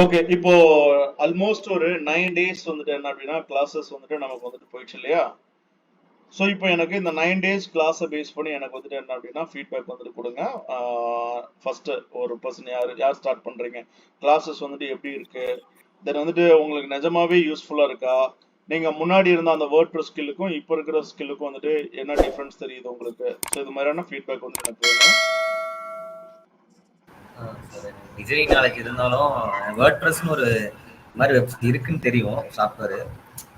Okay. இப்போ almost ஒரு 9 days வந்துட்டு என்ன அப்படின்னா கிளாஸஸ் வந்துட்டு நமக்கு வந்துட்டு போயிடுச்சு இல்லையா? ஸோ இப்போ எனக்கு இந்த 9 டேஸ் கிளாஸை பேஸ் பண்ணி எனக்கு வந்துட்டு என்ன அப்படின்னா ஃபீட்பேக் வந்துட்டு கொடுங்க. ஃபர்ஸ்ட் ஒரு பர்சன் யார் ஸ்டார்ட் பண்றீங்க, கிளாஸஸ் வந்துட்டு எப்படி இருக்கு, தென் வந்துட்டு உங்களுக்கு நிஜமாவே யூஸ்ஃபுல்லா இருக்கா, நீங்க முன்னாடி இருந்த அந்த வேர்ட்பிரஸ் ஸ்கில்லுக்கும் இப்போ இருக்கிற ஸ்கில்லுக்கும் வந்துட்டு என்ன டிஃபரன்ஸ் தெரியுது உங்களுக்கு. ஸோ இது மாதிரியான ஃபீட்பேக் வந்து எனக்கு வேணும். டிசைனிங் நாலேஜ் இருந்தாலும் வேர்ட்பிரஸ்னு ஒரு மாதிரி வெப்சைட் இருக்குன்னு தெரியும் சாஃப்ட்வேர்.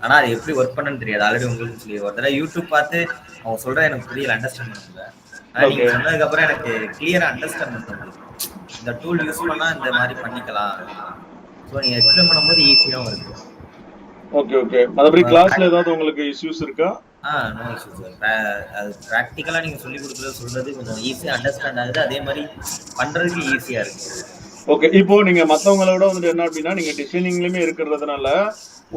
ஆனா அது எப்படி ஒர்க் பண்ணன்னு தெரியாது. ஆல்ரெடி உங்களுக்கு சொல்லி ஒரு தடவை யூடியூப் பார்த்து அவங்க சொல்ற எனக்கு புரியல, அண்டர்ஸ்டாண்ட் பண்ண முடியல. ஆனா நீங்க சொன்னதுக்கு அப்புறம் எனக்கு கிளியரா அண்டர்ஸ்டாண்ட் பண்ண முடியும். இந்த டூல் யூஸ் பண்ணா இந்த மாதிரி பண்ணிக்கலாம். ஸோ நீங்க எக்ஸ்பிளைன் பண்ணும்போது ஈஸியாகவும் இருக்கு. Okay okay. மற்றபடி கிளாஸ்ல ஏதாவது உங்களுக்கு இஷ்யூஸ் இருக்கா? No issues. அது ப்ராக்டிக்கலா நீங்க சொல்லி கொடுக்குறது சொல்றது கொஞ்சம் ஈஸியா அண்டர்ஸ்டாண்ட் ஆகுது. அதே மாதிரி பண்றதுக்கு ஈஸியா இருக்கு. ஓகே. இப்போ நீங்க மத்தவங்களோட வந்துட்டு என்ன அப்படின்னா நீங்க டிசைனிங்லயுமே இருக்கிறதுனால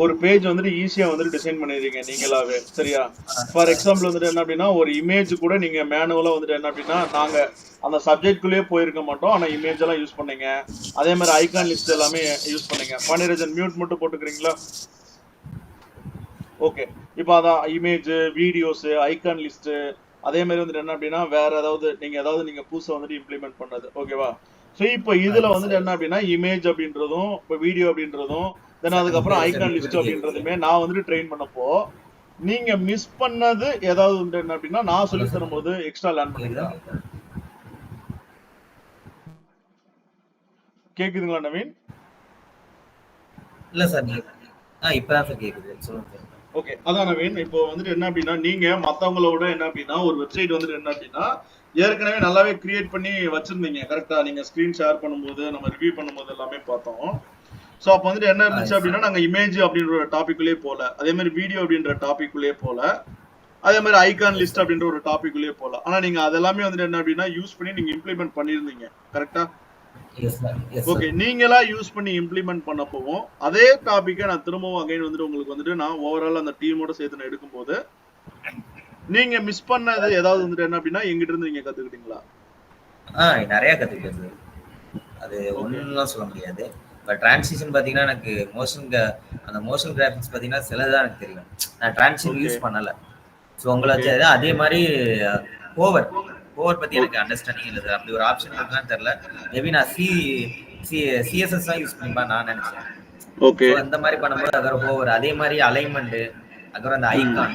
ஒரு பேஜ் வந்துட்டு ஈஸியா வந்துட்டு டிசைன் பண்ணிடுறீங்க நீங்களாவே, சரியா? ஃபார் எக்ஸாம்பிள் வந்துட்டு என்ன அப்படின்னா ஒரு இமேஜ் கூட நீங்க மேனுவலா வந்துட்டு என்ன அப்படின்னா நாங்க அந்த சப்ஜெக்ட்குள்ளேயே போயிருக்க மாட்டோம், ஆனா இமேஜ் எல்லாம் யூஸ் பண்ணீங்க. அதே மாதிரி ஐகான் லிஸ்ட் எல்லாமே யூஸ் பண்ணீங்க. பாண்டியராஜன் மியூட் மட்டும் போட்டுக்கிறீங்களா? ஓகே. இப்போ அதான் இமேஜ், வீடியோஸ், ஐகான் லிஸ்ட், அதே மாதிரி வந்துட்டு என்ன அப்படின்னா வேற ஏதாவது புதுசா வந்துட்டு இம்ப்ளிமெண்ட் பண்ணது, ஓகேவா? ஸோ இப்போ இதுல வந்துட்டு என்ன அப்படின்னா இமேஜ் அப்படின்றதும் இப்போ வீடியோ அப்படின்றதும் தென் அதுக்கப்புறம் ஐகான் லிஸ்ட் அப்படின்றதுமே நான் வந்துட்டு ட்ரெயின் பண்ணப்போ நீங்க மிஸ் பண்ணது ஏதாவது வந்துட்டு என்ன அப்படின்னா நான் சொல்லி தரும்போது எக்ஸ்ட்ரா லேர்ன் பண்ணிக்கலாம். கேக்குதுங்களா நவீன்? இல்ல சார், இப்பதான் சார் கேக்குது, சொல்லுங்க. ஓகே. அதான் நவீன், இப்போ வந்துட்டு என்ன அப்படின்னா நீங்க மத்தவங்களோட என்ன அப்படின்னா ஒரு வெப்சைட் வந்துட்டு என்ன அப்படின்னா ஏற்கனவே நல்லாவே கிரியேட் பண்ணி வச்சிருந்தீங்க, கரெக்டா? நீங்க ஸ்கிரீன் ஷேர் பண்ணும்போது நம்ம ரிவ்யூ பண்ணும்போது எல்லாமே பார்த்தோம். ஸோ அப்போ வந்துட்டு என்ன இருந்துச்சு அப்படின்னா நாங்கள் இமேஜ் அப்படின்ற ஒரு டாபிக்குள்ளே போல, அதே மாதிரி வீடியோ அப்படின்ற டாபிக்குள்ளே போல, அதே மாதிரி ஐகான் லிஸ்ட் அப்படின்ற ஒரு டாபிக்குள்ளே போல. ஆனால் நீங்கள் அதெல்லாமே வந்துட்டு என்ன அப்படின்னா யூஸ் பண்ணி நீங்கள் இம்ப்ளிமெண்ட் பண்ணியிருந்தீங்க, கரெக்டா? ஓகே. நீங்களா யூஸ் பண்ணி இம்ப்ளிமெண்ட் பண்ணப்போவும் அதே டாபிக்கை நான் திரும்பவும் அகைன் வந்துட்டு உங்களுக்கு வந்துட்டு நான் ஓவரால் அந்த டீமோட சேர்த்து நான் எடுக்கும்போது நீங்க மிஸ் பண்ணது ஏதாவது வந்துட்டு என்ன அப்படின்னா எங்கிட்ட இருந்து நீங்க கத்துக்கிட்டீங்களா? நிறைய கத்துக்கிட்டது. அது ஒன்றுலாம் சொல்ல முடியாது. இப்போ டிரான்சிஷன் பார்த்தீங்கன்னா எனக்கு அந்த மோஷன் கிராஃபிக்ஸ் பார்த்தீங்கன்னா சிலதான் எனக்கு தெரியும். நான் டிரான்சிஷன் யூஸ் பண்ணலை. ஸோ உங்களை வச்சு அதே மாதிரி ஓவர் பற்றி எனக்கு அண்டர்ஸ்டாண்டிங் இல்லை. அப்படி ஒரு ஆப்ஷன் இருக்குன்னு தெரியல. மேபி நான் சிஎஸ்எஸ் தான் யூஸ் பண்ணிப்பேன் நான் நினைச்சேன். ஓகே. அந்த மாதிரி பண்ணும்போது அப்புறம் ஓவர், அதே மாதிரி அலைன்மெண்ட், அப்புறம் அந்த ஐகான்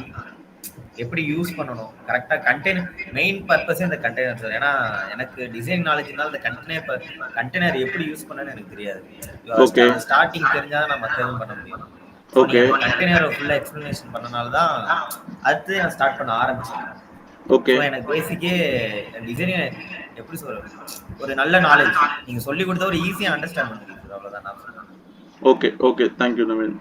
எப்படி யூஸ் பண்ணணும் கரெக்டா, கண்டெய்னர் மெயின் பர்பஸே இந்த கண்டெய்னர் சார். ஏன்னா எனக்கு டிசைன் நாலேஜ்னால இந்த கண்டெய்னர் எப்படி யூஸ் பண்ணணும்னு எனக்கு தெரியாது. ஸ்டார்டிங் தெரிஞ்சாதான் நான் மற்ற எதுவும் பண்ண முடியும். கண்டெய்னர் ஃபுல்லா எக்ஸ்பிளனேஷன் பண்ணனால தான் அடுத்து நான் ஸ்டார்ட் பண்ண ஆரம்பிச்சேன். ஓகே. எனக்கு பேசிக்கே டிசைனிங் எப்படி சொல்றது, ஒரு நல்ல நாலேஜ் நீங்க சொல்லி கொடுத்த ஒரு ஈஸியா அண்டர்ஸ்டாண்ட் பண்ணுவீங்க, அவ்வளவுதான் நான் சொல்றேன். Okay okay. தேங்க்யூ நவீன்.